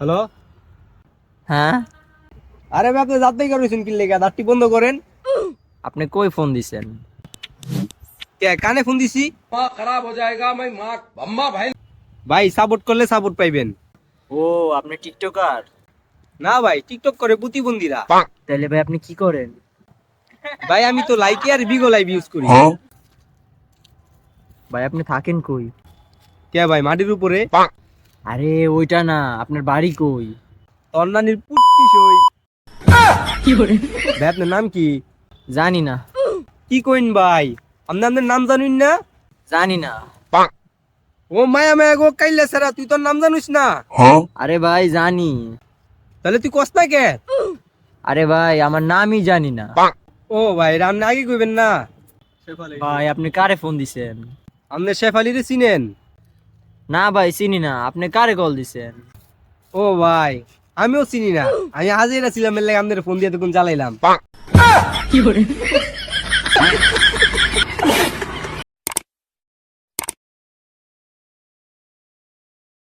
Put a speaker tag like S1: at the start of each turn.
S1: Hello.
S2: হ্যাঁ,
S1: আরে ভাই আপনি দাঁত দেখে রয়েছেন কি লেগে? দাঁতটি বন্ধ করেন।
S2: আপনি কই ফোন দিছেন?
S1: কানে ফোন দিছি। ভাই সাপোর্ট করলে সাপোর্ট পাইবেন।
S2: ও, আপনি টিকটকার?
S1: না ভাই, টিকটক করে প্রতিবন্ধীরা।
S2: তাহলে ভাই আপনি কি করেন?
S1: ভাই আমি তো লাইকি আর বিগো লাইভ ইউজ করি।
S2: ভাই আপনি থাকেন কই?
S1: কে ভাই, মাটির উপরে।
S2: আরে ওইটা না, আপনার বাড়ি কই?
S1: তন্নানির পুটকি সই। ভাই আপনার নাম কি?
S2: জানি না।
S1: কি কইন ভাই? আপনি আপনার নাম জানুন না?
S2: জানি না।
S1: ও মায়া মায়া গো কাইলা সারা, তুই তোর নাম জানিস না?
S2: আরে ভাই জানি।
S1: তাহলে তুই কস না কে?
S2: আরে ভাই আমার নামই জানি না।
S1: ও ভাই রামনে আগে কইবেন না।
S2: ভাই আপনি কারে ফোন দিছেন?
S1: আপনি শেফালিরে চিনেন?
S2: না ভাই চিনি না, আপনি কারে কল দিছেন?
S1: ও ভাই আমিও চিনি না। আমি হাজিরা ছিলাম, এর লাগে আপনাদের ফোন দিয়ে তখন জ্বালাইলাম।